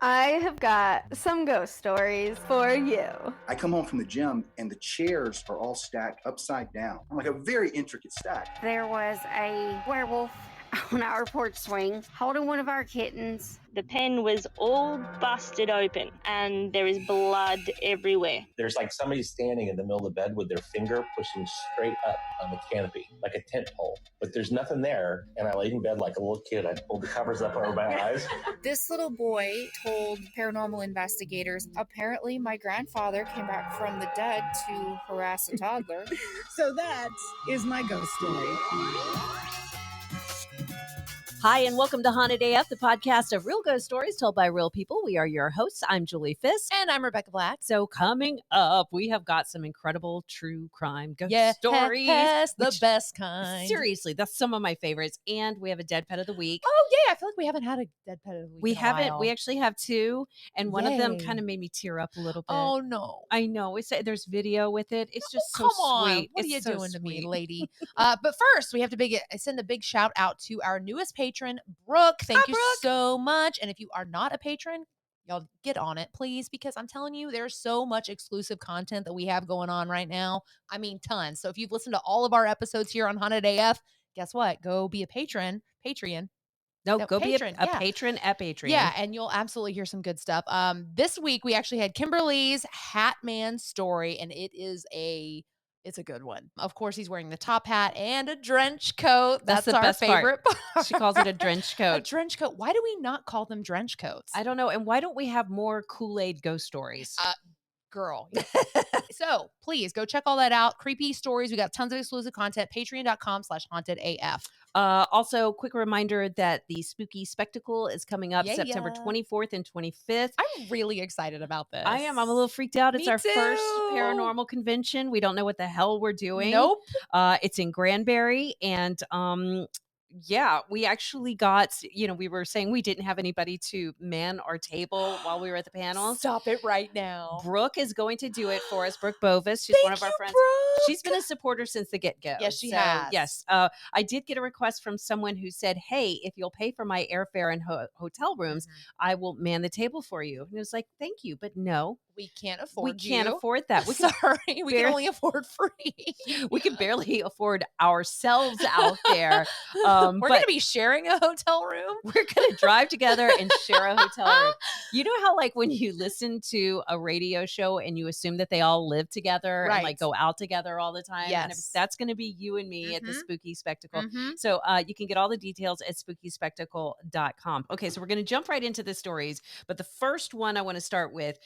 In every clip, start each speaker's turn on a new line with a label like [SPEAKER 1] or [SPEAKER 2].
[SPEAKER 1] I have got some ghost stories for you.
[SPEAKER 2] I come home from the gym and the chairs are all stacked upside down, like a very intricate stack.
[SPEAKER 3] There was a werewolf on our porch swing holding one of our kittens.
[SPEAKER 4] The pen was all busted open and there is blood everywhere.
[SPEAKER 5] There's like somebody standing in the middle of the bed with their finger pushing straight up on the canopy, like a tent pole. But there's nothing there, and I laid in bed like a little kid. I pulled the covers up over my eyes.
[SPEAKER 6] This little boy told paranormal investigators, apparently my grandfather came back from the dead to harass a toddler.
[SPEAKER 7] So that is my ghost story.
[SPEAKER 8] Hi, and welcome to Haunted AF, the podcast of real ghost stories told by real people. We are your hosts. I'm Julie Fisk.
[SPEAKER 9] And I'm Rebecca Black.
[SPEAKER 8] So coming up, we have got some incredible true crime ghost stories.
[SPEAKER 9] Yes, the best kind.
[SPEAKER 8] Seriously, that's some of my favorites. And we have a dead pet of the week.
[SPEAKER 9] Oh, yeah. I feel like we haven't had a dead pet of the week
[SPEAKER 8] We
[SPEAKER 9] in a
[SPEAKER 8] haven't.
[SPEAKER 9] while.
[SPEAKER 8] We actually have two. And one of them
[SPEAKER 9] Yay.
[SPEAKER 8] kind of made me tear up a little bit.
[SPEAKER 9] Oh, no.
[SPEAKER 8] I know. There's video with it. It's just so
[SPEAKER 9] Come on.
[SPEAKER 8] sweet.
[SPEAKER 9] What
[SPEAKER 8] It's
[SPEAKER 9] are you
[SPEAKER 8] so
[SPEAKER 9] doing to me,
[SPEAKER 8] sweet.
[SPEAKER 9] lady? But first, we have to send a big shout out to our newest patron, Brooke. Thank you so much. And if you are not a patron, y'all get on it, please, because I'm telling you, there's so much exclusive content that we have going on right now. I mean, tons. So if you've listened to all of our episodes here on Haunted AF, guess what? Go be a patron. Patreon.
[SPEAKER 8] No,
[SPEAKER 9] No,
[SPEAKER 8] go
[SPEAKER 9] patron,
[SPEAKER 8] be a
[SPEAKER 9] yeah.
[SPEAKER 8] patron at Patreon.
[SPEAKER 9] Yeah, and you'll absolutely hear some good stuff. This week we actually had Kimberly's Hat Man story, and it's a good one. Of course, he's wearing the top hat and a trench coat.
[SPEAKER 8] That's the
[SPEAKER 9] our
[SPEAKER 8] best part.
[SPEAKER 9] favorite part.
[SPEAKER 8] She calls it a trench
[SPEAKER 9] A
[SPEAKER 8] coat.
[SPEAKER 9] trench coat. Why do we not call them trench coats?
[SPEAKER 8] I don't know. And why don't we have more Kool-Aid ghost stories?
[SPEAKER 9] Girl. So please go check all that out. Creepy stories. We got tons of exclusive content. Patreon.com/hauntedaf.
[SPEAKER 8] Also, quick reminder that the Spooky Spectacle is coming up
[SPEAKER 9] Yeah,
[SPEAKER 8] September
[SPEAKER 9] yeah.
[SPEAKER 8] 24th and 25th.
[SPEAKER 9] I'm really excited about this.
[SPEAKER 8] I am. I'm a little freaked out. It's
[SPEAKER 9] Me
[SPEAKER 8] our first
[SPEAKER 9] too.
[SPEAKER 8] paranormal convention. We don't know what the hell we're doing.
[SPEAKER 9] Nope.
[SPEAKER 8] It's in Granbury, and yeah, we actually got, we were saying we didn't have anybody to man our table while we were at the panels.
[SPEAKER 9] Stop it right now.
[SPEAKER 8] Brooke is going to do it for us. Brooke Bovis. She's one of our friends.
[SPEAKER 9] Brooke.
[SPEAKER 8] She's been a supporter since the get-go.
[SPEAKER 9] Yes, she has.
[SPEAKER 8] Yes. I did get a request from someone who said, hey, if you'll pay for my airfare and hotel rooms, I will man the table for you. And it was like, thank you, but no.
[SPEAKER 9] We can't afford
[SPEAKER 8] We can't afford that. We
[SPEAKER 9] Sorry, we can only afford free.
[SPEAKER 8] We can barely afford ourselves out there.
[SPEAKER 9] We're going to be sharing a hotel room.
[SPEAKER 8] We're going to drive together and share a hotel room. You know how like when you listen to a radio show and you assume that they all live together and like go out together all the time?
[SPEAKER 9] Yes.
[SPEAKER 8] And if that's going to be you and me at the Spooky Spectacle.
[SPEAKER 9] Mm-hmm.
[SPEAKER 8] So you can get all the details at spookyspectacle.com. Okay, so we're going to jump right into the stories. But the first one I want to start with,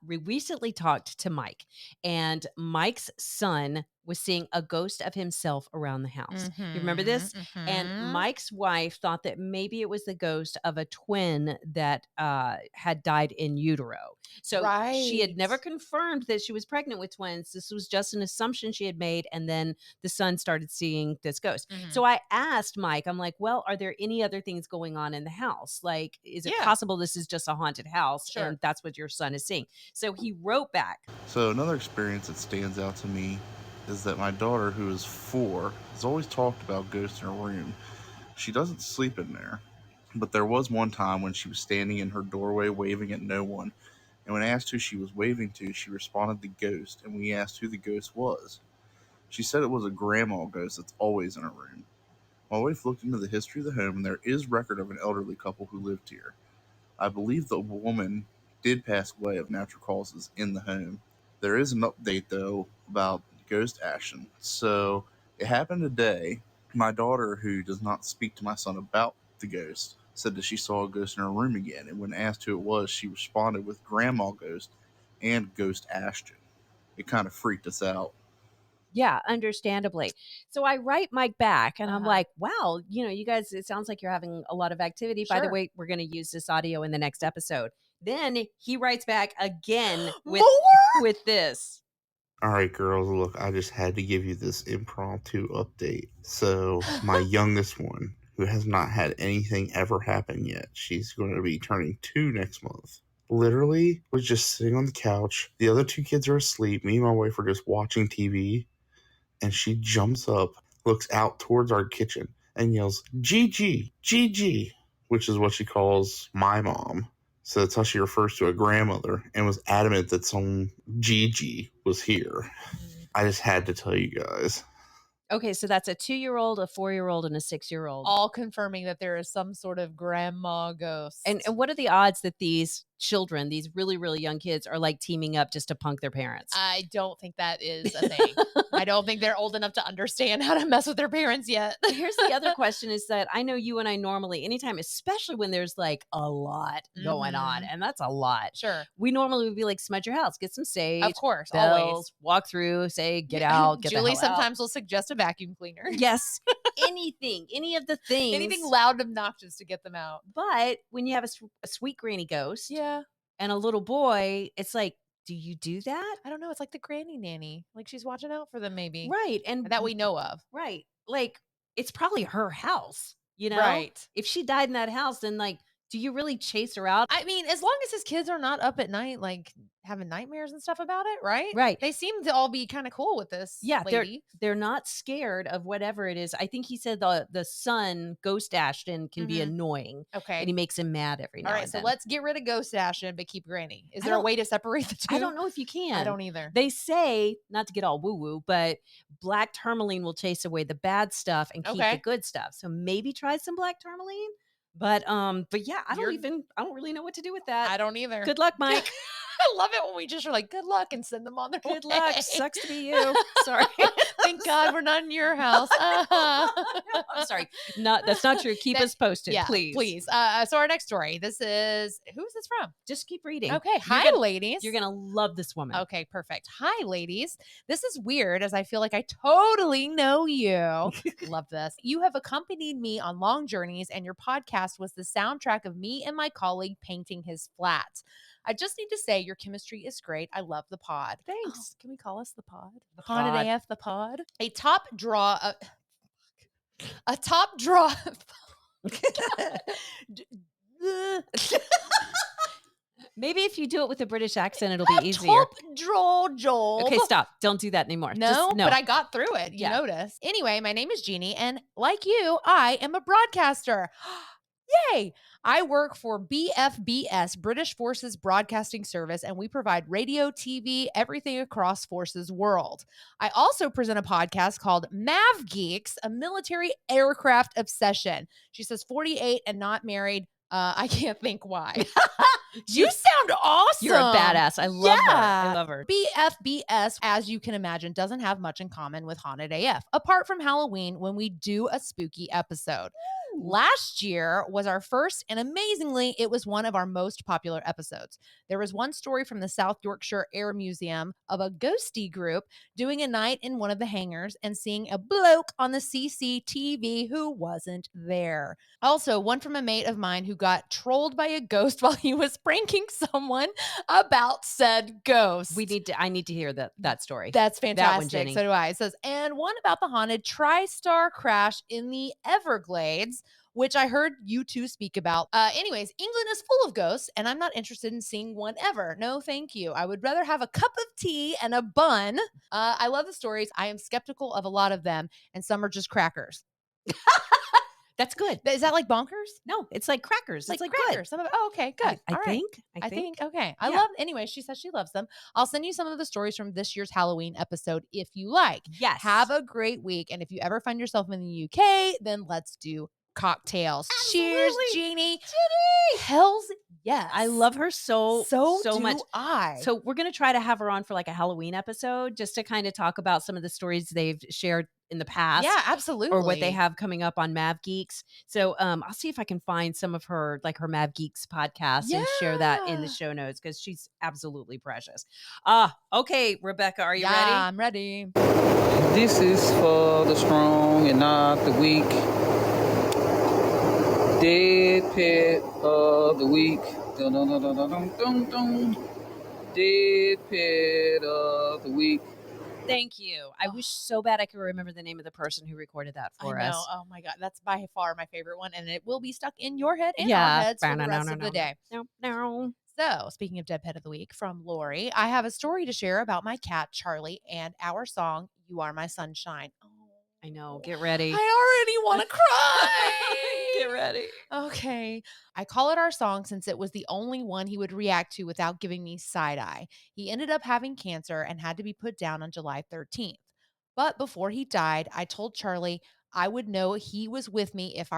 [SPEAKER 8] we recently talked to Mike, and Mike's son was seeing a ghost of himself around the house. You remember this? And Mike's wife thought that maybe it was the ghost of a twin that had died in utero. So she had never confirmed that she was pregnant with twins. This was just an assumption she had made. And then the son started seeing this ghost. So I asked Mike, I'm like, well, are there any other things going on in the house? Like, is it possible this is just a haunted house and that's what your son is seeing? So he wrote back.
[SPEAKER 10] So another experience that stands out to me is that my daughter, who is 4, has always talked about ghosts in her room. She doesn't sleep in there, but there was one time when she was standing in her doorway waving at no one, and when asked who she was waving to, she responded the ghost, and we asked who the ghost was. She said it was a grandma ghost that's always in her room. My wife looked into the history of the home, and there is record of an elderly couple who lived here. I believe the woman did pass away of natural causes in the home. There is an update, though, about ghost action. So it happened today. My daughter, who does not speak to my son about the ghost, said that she saw a ghost in her room again, and when asked who it was, she responded with Grandma Ghost and Ghost Ashton. It kind of freaked us out.
[SPEAKER 8] Yeah, understandably. So I write Mike back and I'm like, wow, you guys, it sounds like you're having a lot of activity. By the way, we're going to use this audio in the next episode. Then he writes back again with this.
[SPEAKER 10] All right, girls, look, I just had to give you this impromptu update. So my youngest one, who has not had anything ever happen yet, she's going to be turning 2 next month. Literally was just sitting on the couch. The other 2 kids are asleep. Me and my wife are just watching TV. And she jumps up, looks out towards our kitchen, and yells, Gigi, Gigi, which is what she calls my mom. So that's how she refers to a grandmother and was adamant that some Gigi was here. I just had to tell you guys.
[SPEAKER 8] Okay, so that's a 2-year-old, a 4-year-old, and a 6-year-old.
[SPEAKER 9] All confirming that there is some sort of grandma ghost.
[SPEAKER 8] And what are the odds that these children, these really, really young kids, are like teaming up just to punk their parents?
[SPEAKER 9] I don't think that is a thing. I don't think they're old enough to understand how to mess with their parents yet.
[SPEAKER 8] Here's the other question is that I know you and I normally, anytime, especially when there's like a lot going on, and that's a lot.
[SPEAKER 9] Sure.
[SPEAKER 8] We normally would be like, smudge your house, get some sage.
[SPEAKER 9] Of course,
[SPEAKER 8] bells,
[SPEAKER 9] always.
[SPEAKER 8] walk through, say, get out, get
[SPEAKER 9] Julie
[SPEAKER 8] the hell
[SPEAKER 9] sometimes will suggest a vacuum cleaner.
[SPEAKER 8] Yes. Anything, any of the things.
[SPEAKER 9] Anything loud and obnoxious to get them out.
[SPEAKER 8] But when you have a sweet granny ghost
[SPEAKER 9] Yeah.
[SPEAKER 8] and a little boy, it's like, do you do that?
[SPEAKER 9] I don't know. It's like the granny nanny. Like she's watching out for them maybe.
[SPEAKER 8] Right. And
[SPEAKER 9] That we know of.
[SPEAKER 8] right. Like it's probably her house, you know?
[SPEAKER 9] Right.
[SPEAKER 8] If she died in that house, then like, do you really chase her out?
[SPEAKER 9] I mean, as long as his kids are not up at night, like having nightmares and stuff about it, right?
[SPEAKER 8] Right.
[SPEAKER 9] They seem to all be kind of cool with this.
[SPEAKER 8] Yeah,
[SPEAKER 9] lady.
[SPEAKER 8] they're not scared of whatever it is. I think he said the son, Ghost Ashton, can be annoying.
[SPEAKER 9] Okay.
[SPEAKER 8] And he makes him mad every now
[SPEAKER 9] All right,
[SPEAKER 8] and
[SPEAKER 9] so
[SPEAKER 8] then.
[SPEAKER 9] let's get rid of Ghost Ashton, but keep Granny. Is
[SPEAKER 8] I
[SPEAKER 9] there a
[SPEAKER 8] don't-
[SPEAKER 9] way to separate the two?
[SPEAKER 8] I don't know if you can.
[SPEAKER 9] I don't either.
[SPEAKER 8] They say, not to get all woo-woo, but black tourmaline will chase away the bad stuff and keep the good stuff. So maybe try some black tourmaline. But yeah, I don't really know what to do with that.
[SPEAKER 9] I don't either.
[SPEAKER 8] Good luck, Mike.
[SPEAKER 9] I love it when we just are like, good luck and send them on their
[SPEAKER 8] Good
[SPEAKER 9] way.
[SPEAKER 8] luck. Sucks to be you. Sorry.
[SPEAKER 9] Thank God we're not in your house.
[SPEAKER 8] I'm sorry. That's not true. Keep us posted, please.
[SPEAKER 9] Please. So our next story. Who is this from?
[SPEAKER 8] Just keep reading.
[SPEAKER 9] Okay. Hi, ladies.
[SPEAKER 8] You're gonna love this woman.
[SPEAKER 9] Okay, perfect. Hi, ladies. This is weird as I feel like I totally know you. Love this. You have accompanied me on long journeys, and your podcast was the soundtrack of me and my colleague painting his flat. I just need to say your chemistry is great. I love the pod.
[SPEAKER 8] Thanks.
[SPEAKER 9] Oh, can we call us the pod?
[SPEAKER 8] The
[SPEAKER 9] Haunted
[SPEAKER 8] pod.
[SPEAKER 9] AF, the pod. A top draw. A top draw.
[SPEAKER 8] Maybe if you do it with a British accent, it'll be easier.
[SPEAKER 9] Top draw job.
[SPEAKER 8] Okay, stop. Don't do that anymore.
[SPEAKER 9] No,
[SPEAKER 8] Just, no.
[SPEAKER 9] but I got through it. You notice. Anyway, my name is Jeannie, and like you, I am a broadcaster. Yay! I work for BFBS, British Forces Broadcasting Service, and we provide radio, TV, everything across Forces world. I also present a podcast called Mav Geeks, a military aircraft obsession. She says 48 and not married. I can't think why. You sound awesome.
[SPEAKER 8] You're a badass. I love her. I love her.
[SPEAKER 9] BFBS, as you can imagine, doesn't have much in common with Haunted AF, apart from Halloween when we do a spooky episode. Last year was our first, and amazingly, it was one of our most popular episodes. There was one story from the South Yorkshire Air Museum of a ghosty group doing a night in one of the hangars and seeing a bloke on the CCTV who wasn't there. Also, one from a mate of mine who got trolled by a ghost while he was pranking someone about said ghost.
[SPEAKER 8] I need to hear that story.
[SPEAKER 9] That's fantastic.
[SPEAKER 8] That one, Jenny.
[SPEAKER 9] So do I. It says, and one about the haunted TriStar crash in the Everglades, which I heard you two speak about. Anyways, England is full of ghosts, and I'm not interested in seeing one ever. No, thank you. I would rather have a cup of tea and a bun. I love the stories. I am skeptical of a lot of them, and some are just crackers.
[SPEAKER 8] That's good.
[SPEAKER 9] Is that like bonkers?
[SPEAKER 8] No, it's like crackers. It's like
[SPEAKER 9] crackers.
[SPEAKER 8] good.
[SPEAKER 9] Some of it. Oh, okay, good.
[SPEAKER 8] I
[SPEAKER 9] All right.
[SPEAKER 8] think.
[SPEAKER 9] I think. Okay. I
[SPEAKER 8] Yeah.
[SPEAKER 9] love, anyway, she says she loves them. I'll send you some of the stories from this year's Halloween episode if you like.
[SPEAKER 8] Yes.
[SPEAKER 9] Have a great week. And if you ever find yourself in the UK, then let's do cocktails. Cheers, Jeannie. Hells yes.
[SPEAKER 8] I love her so
[SPEAKER 9] do
[SPEAKER 8] much.
[SPEAKER 9] I.
[SPEAKER 8] So we're going to try to have her on for like a Halloween episode just to kind of talk about some of the stories they've shared in the past.
[SPEAKER 9] Yeah, absolutely.
[SPEAKER 8] Or what they have coming up on Mav Geeks. So I'll see if I can find some of her, like her Mav Geeks podcast and share that in the show notes because she's absolutely precious. Okay, Rebecca, are you ready?
[SPEAKER 9] I'm ready.
[SPEAKER 11] This is for the strong and not the weak. Dead pet of the week. Dun, dun, dun, dun, dun, dun, dun. Dead pet of the week.
[SPEAKER 8] Thank you. I wish so bad I could remember the name of the person who recorded that for
[SPEAKER 9] I know.
[SPEAKER 8] us.
[SPEAKER 9] Oh my God. That's by far my favorite one. And it will be stuck in your head and
[SPEAKER 8] Yeah.
[SPEAKER 9] our heads for the
[SPEAKER 8] No,
[SPEAKER 9] rest
[SPEAKER 8] no,
[SPEAKER 9] of
[SPEAKER 8] no,
[SPEAKER 9] the day.
[SPEAKER 8] No.
[SPEAKER 9] So, speaking of Dead Pet of the Week from Lori, I have a story to share about my cat, Charlie, and our song, You Are My Sunshine. Oh,
[SPEAKER 8] I know. Get ready.
[SPEAKER 9] I already want to cry.
[SPEAKER 8] Get ready.
[SPEAKER 9] Okay. I call it our song since it was the only one he would react to without giving me side eye. He ended up having cancer and had to be put down on July 13th. But before he died, I told Charlie I would know he was with me if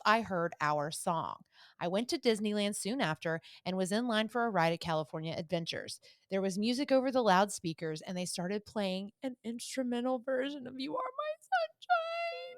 [SPEAKER 9] I heard our song. I went to Disneyland soon after and was in line for a ride at California Adventures. There was music over the loudspeakers and they started playing an instrumental version of You Are My Sunshine.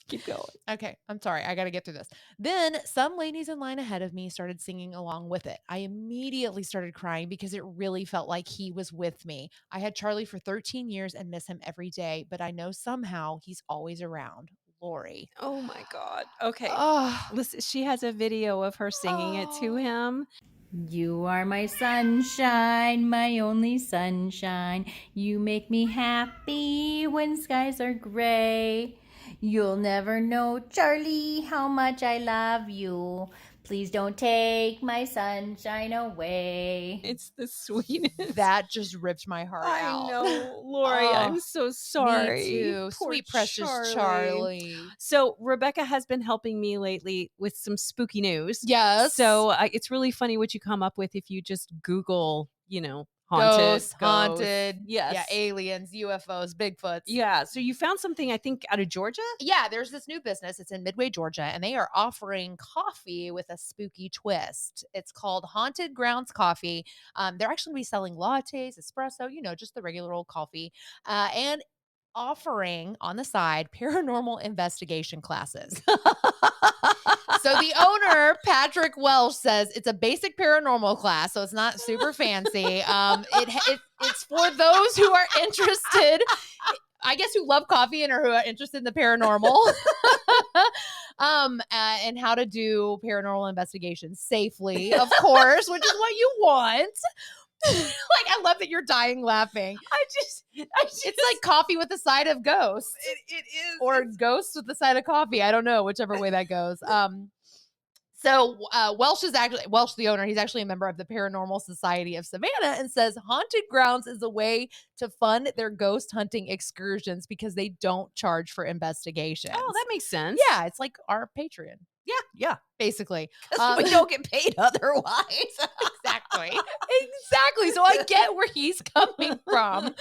[SPEAKER 8] Keep going.
[SPEAKER 9] Okay, I'm sorry. I got to get through this. Then some ladies in line ahead of me started singing along with it. I immediately started crying because it really felt like he was with me. I had Charlie for 13 years and miss him every day, but I know somehow he's always around. Lori.
[SPEAKER 8] Oh my God. Okay.
[SPEAKER 9] Oh,
[SPEAKER 8] Listen, she has a video of her singing it to him.
[SPEAKER 12] You are my sunshine, my only sunshine. You make me happy when skies are gray. You'll never know, Charlie, how much I love you. Please don't take my sunshine away.
[SPEAKER 8] It's the sweetest.
[SPEAKER 9] that just ripped my heart out.
[SPEAKER 8] I know, Lori.
[SPEAKER 9] Oh,
[SPEAKER 8] I'm so sorry.
[SPEAKER 9] Me too.
[SPEAKER 8] Poor
[SPEAKER 9] Sweet, precious Charlie.
[SPEAKER 8] So Rebecca has been helping me lately with some spooky news.
[SPEAKER 9] Yes.
[SPEAKER 8] So it's really funny what you come up with if you just Google,
[SPEAKER 9] Ghosts,
[SPEAKER 8] haunted.
[SPEAKER 9] haunted.
[SPEAKER 8] Yes.
[SPEAKER 9] Yeah, aliens, UFOs, Bigfoots.
[SPEAKER 8] Yeah. So you found something, I think, out of Georgia?
[SPEAKER 9] Yeah, there's this new business. It's in Midway, Georgia, and they are offering coffee with a spooky twist. It's called Haunted Grounds Coffee. They're actually going to be selling lattes, espresso, just the regular old coffee, and offering on the side paranormal investigation classes. So the owner, Patrick Welsh, says it's a basic paranormal class, so it's not super fancy. It's for those who are interested, I guess, who love coffee and who are interested in the paranormal, and how to do paranormal investigations safely, of course, which is what you want. I love that you're dying laughing. It's like coffee with a side of ghosts.
[SPEAKER 8] It is.
[SPEAKER 9] Or ghosts with the side of coffee. I don't know, whichever way that goes. So Welsh, the owner, he's actually a member of the Paranormal Society of Savannah and says haunted grounds is a way to fund their ghost hunting excursions because they don't charge for investigations.
[SPEAKER 8] Oh, that makes sense.
[SPEAKER 9] Yeah, it's like our Patreon.
[SPEAKER 8] Yeah.
[SPEAKER 9] Basically.
[SPEAKER 8] We don't get paid otherwise.
[SPEAKER 9] Exactly. So I get where he's coming from.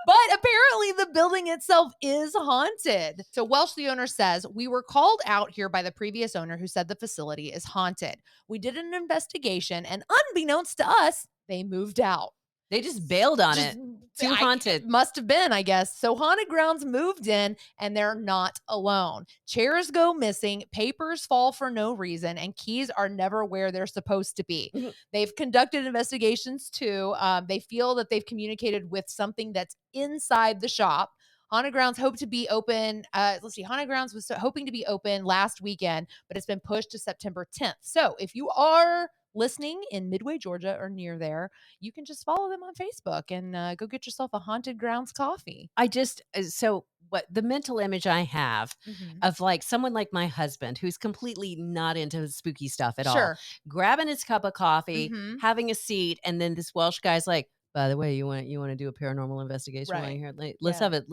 [SPEAKER 9] But apparently the building itself is haunted. So Welsh, the owner, says, we were called out here by the previous owner who said the facility is haunted. We did an investigation and unbeknownst to us, they moved out.
[SPEAKER 8] They just bailed on it. Too haunted.
[SPEAKER 9] Must have been, I guess. So Haunted Grounds moved in and they're not alone. Chairs go missing, papers fall for no reason, and keys are never where they're supposed to be.
[SPEAKER 8] Mm-hmm.
[SPEAKER 9] They've conducted investigations too. They feel that they've communicated with something that's inside the shop. Haunted Grounds hope to be open. Haunted Grounds was hoping to be open last weekend, but it's been pushed to September 10th. So if you are listening in Midway, Georgia, or near there, you can just follow them on Facebook and go get yourself a Haunted Grounds coffee.
[SPEAKER 8] What the mental image I have of someone like my husband who's completely not into spooky stuff at all, grabbing his cup of coffee, having a seat, and then this Welsh guy's like, by the way, you want to do a paranormal investigation while you're here? Let's have it.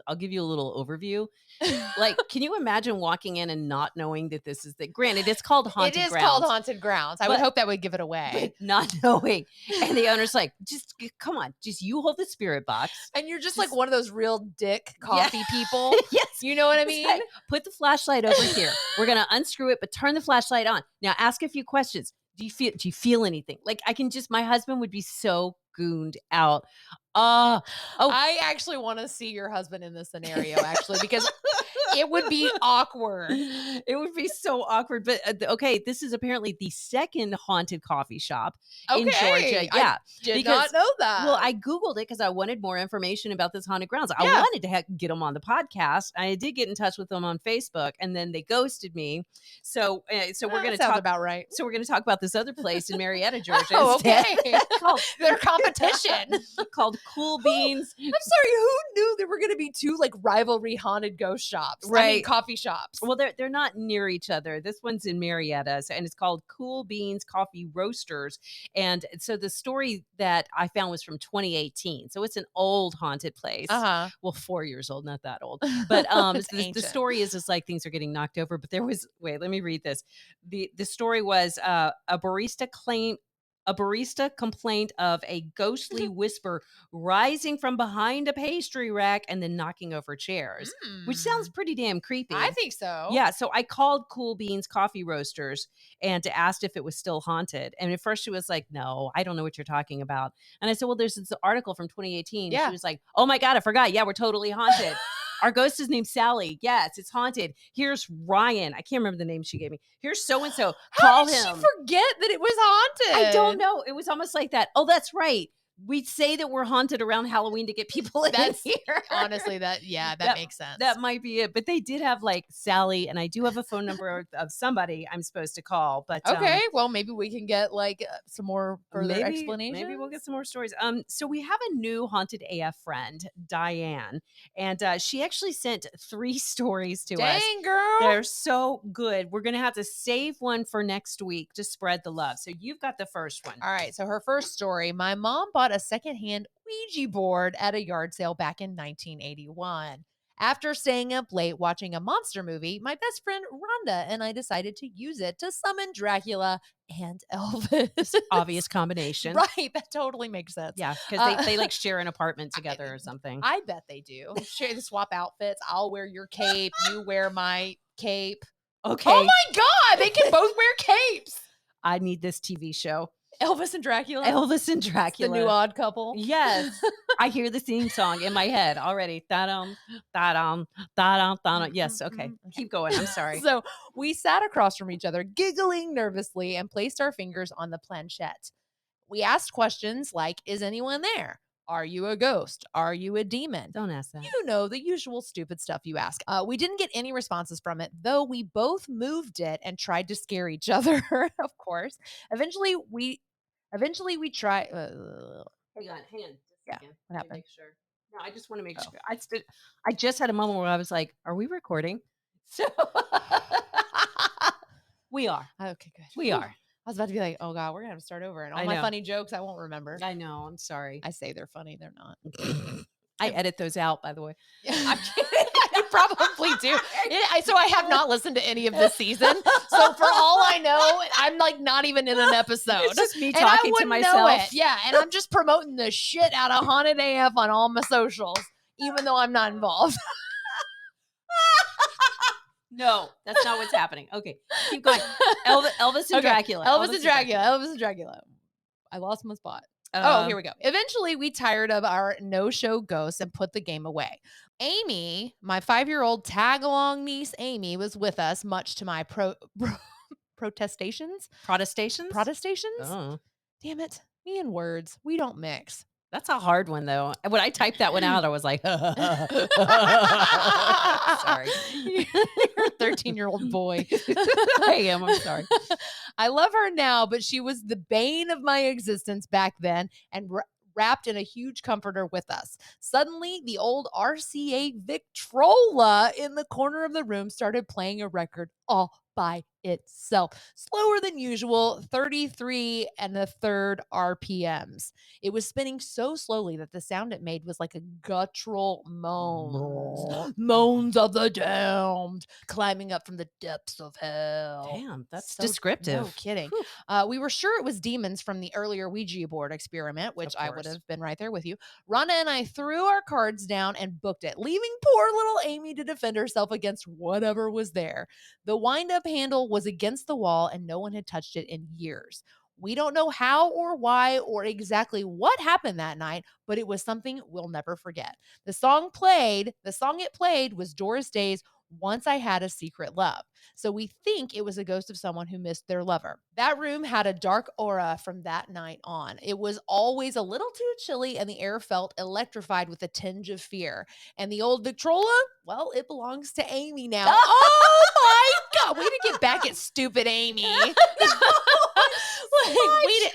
[SPEAKER 8] I'll give you a little overview. Can you imagine walking in and not knowing that this is granted, it's called Haunted Grounds.
[SPEAKER 9] It is called Haunted Grounds. I would hope that would give it away.
[SPEAKER 8] Not knowing. And the owner's like, just come on, just you hold the spirit box.
[SPEAKER 9] And you're just like one of those real dick coffee people.
[SPEAKER 8] Yes.
[SPEAKER 9] You know what I mean?
[SPEAKER 8] Like, put the flashlight over here. We're going to unscrew it, but turn the flashlight on. Now ask a few questions. Do you feel anything? My husband would be so gooned out.
[SPEAKER 9] I actually want to see your husband in this scenario, because it would be awkward.
[SPEAKER 8] It would be so awkward. But this is apparently the second haunted coffee shop in Georgia. Yeah,
[SPEAKER 9] I did not know that.
[SPEAKER 8] Well, I Googled it because I wanted more information about this haunted grounds. I wanted to get them on the podcast. I did get in touch with them on Facebook, and then they ghosted me. So we're going to talk
[SPEAKER 9] about right.
[SPEAKER 8] So we're going to talk about this other place in Marietta, Georgia.
[SPEAKER 9] Oh, okay. Their competition
[SPEAKER 8] called Cool Beans.
[SPEAKER 9] I'm sorry, who knew there were going to be two rivalry haunted ghost shops? shops. I mean,
[SPEAKER 8] Right.
[SPEAKER 9] coffee shops.
[SPEAKER 8] Well, they're not near each other. This one's in Marietta, and it's called Cool Beans Coffee Roasters. And so the story that I found was from 2018. So it's an old haunted place. Well, 4 years old, not that old. But
[SPEAKER 9] It's
[SPEAKER 8] the
[SPEAKER 9] ancient.
[SPEAKER 8] story is like things are getting knocked over. But there was let me read this. The story was a barista complained of a ghostly whisper rising from behind a pastry rack and then knocking over chairs, which sounds pretty damn creepy.
[SPEAKER 9] I think so.
[SPEAKER 8] Yeah, so I called Cool Beans Coffee Roasters and asked if it was still haunted. And at first she was like, "No, I don't know what you're talking about." And I said, "Well, there's this article from 2018."
[SPEAKER 9] Yeah.
[SPEAKER 8] She was like, "Oh my God, I forgot. Yeah, we're totally haunted." Our ghost is named Sally. Yes, it's haunted. Here's Ryan. I can't remember the name she gave me. Here's so-and-so. Call
[SPEAKER 9] How did
[SPEAKER 8] him.
[SPEAKER 9] she forget that it was haunted?
[SPEAKER 8] I don't know. It was almost like that. Oh, that's right. We say that we're haunted around Halloween to get people in here.
[SPEAKER 9] Honestly, that makes sense.
[SPEAKER 8] That might be it. But they did have like Sally, and I do have a phone number of somebody I'm supposed to call. But
[SPEAKER 9] okay, well, maybe we can get like some more further explanation.
[SPEAKER 8] Maybe we'll get some more stories. So we have a new haunted AF friend, Diane, and she actually sent 3 stories to us.
[SPEAKER 9] Dang, girl.
[SPEAKER 8] They're so good. We're gonna have to save one for next week to spread the love. So you've got the first one.
[SPEAKER 9] All right. So her first story, my mom bought a secondhand Ouija board at a yard sale back in 1981. After staying up late watching a monster movie, my best friend Rhonda and I decided to use it to summon Dracula and Elvis.
[SPEAKER 8] Obvious combination.
[SPEAKER 9] Right. That totally makes sense.
[SPEAKER 8] Yeah, because they like share an apartment together or something.
[SPEAKER 9] I bet they do. Share the swap outfits. I'll wear your cape. You wear my cape.
[SPEAKER 8] Okay.
[SPEAKER 9] Oh my God. They can both wear capes.
[SPEAKER 8] I need this TV show.
[SPEAKER 9] Elvis and Dracula.
[SPEAKER 8] Elvis and Dracula.
[SPEAKER 9] The new Odd Couple.
[SPEAKER 8] Yes. I hear the theme song in my head already. Da-dum, da-dum, da-dum, da-dum. Yes. Okay. Keep going. I'm sorry.
[SPEAKER 9] So we sat across from each other, giggling nervously, and placed our fingers on the planchette. We asked questions like, is anyone there? Are you a ghost? Are you a demon?
[SPEAKER 8] Don't ask that.
[SPEAKER 9] You know, the usual stupid stuff you ask. We didn't get any responses from it, though we both moved it and tried to scare each other, of course. Eventually we tried.
[SPEAKER 8] Hang on. Just
[SPEAKER 9] Yeah,
[SPEAKER 8] again.
[SPEAKER 9] what happened?
[SPEAKER 8] Make sure. No, I just want to make sure. I just had a moment where I was like, are we recording? So we are.
[SPEAKER 9] Okay, good.
[SPEAKER 8] We are.
[SPEAKER 9] I was about to be like, oh God, we're going to have to start over. And all
[SPEAKER 8] I
[SPEAKER 9] my
[SPEAKER 8] know.
[SPEAKER 9] funny jokes, I won't remember.
[SPEAKER 8] I know. I'm sorry.
[SPEAKER 9] I say they're funny. They're not.
[SPEAKER 8] I edit those out, by the way.
[SPEAKER 9] I'm kidding. You probably do. So I have not listened to any of this season. So for all I know, I'm like not even in an episode.
[SPEAKER 8] It's just me
[SPEAKER 9] And I
[SPEAKER 8] talking to
[SPEAKER 9] wouldn't
[SPEAKER 8] myself.
[SPEAKER 9] know it. Yeah. And I'm just promoting the shit out of Haunted AF on all my socials, even though I'm not involved.
[SPEAKER 8] No, that's not what's happening. Okay, keep going. Elvis and
[SPEAKER 9] Okay.
[SPEAKER 8] Dracula.
[SPEAKER 9] Elvis and Dracula. I lost my spot. Oh, here we go. Eventually, we tired of our no-show ghosts and put the game away. Amy, my 5-year-old tag-along niece Amy, was with us, much to my protestations.
[SPEAKER 8] Protestations?
[SPEAKER 9] Oh. Damn it. Me and words. We don't mix.
[SPEAKER 8] That's a hard one, though. When I typed that one out, I was like, sorry.
[SPEAKER 9] You're a 13-year-old boy.
[SPEAKER 8] I am. I'm sorry.
[SPEAKER 9] I love her now, but she was the bane of my existence back then and wrapped in a huge comforter with us. Suddenly, the old RCA Victrola in the corner of the room started playing a record all by itself. Slower than usual, 33 1/3 RPMs. It was spinning so slowly that the sound it made was like a guttural moan. Moans of the damned climbing up from the depths of hell.
[SPEAKER 8] Damn, that's
[SPEAKER 9] So-
[SPEAKER 8] descriptive.
[SPEAKER 9] No kidding. We were sure it was demons from the earlier Ouija board experiment, which I would
[SPEAKER 8] course.
[SPEAKER 9] have been right there with you. Rhonda and I threw our cards down and booked it, leaving poor little Amy to defend herself against whatever was there. The wind-up handle was against the wall and no one had touched it in years. We don't know how or why or exactly what happened that night, but it was something we'll never forget. The song it played was Doris Day's Once I Had a Secret Love. So we think it was a ghost of someone who missed their lover. That room had a dark aura from that night on. It was always a little too chilly and the air felt electrified with a tinge of fear. And the old Victrola, well, it belongs to Amy now. Oh my God. Way to get back at stupid Amy.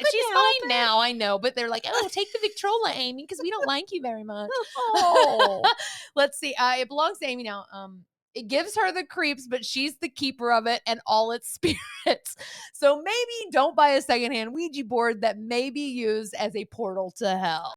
[SPEAKER 9] She's fine now, I know, but they're like, oh, take the Victrola, Amy, because we don't like you very much.
[SPEAKER 8] Oh.
[SPEAKER 9] Let's see. It belongs to Amy now. It gives her the creeps, but she's the keeper of it and all its spirits. So maybe don't buy a secondhand Ouija board that may be used as a portal to hell.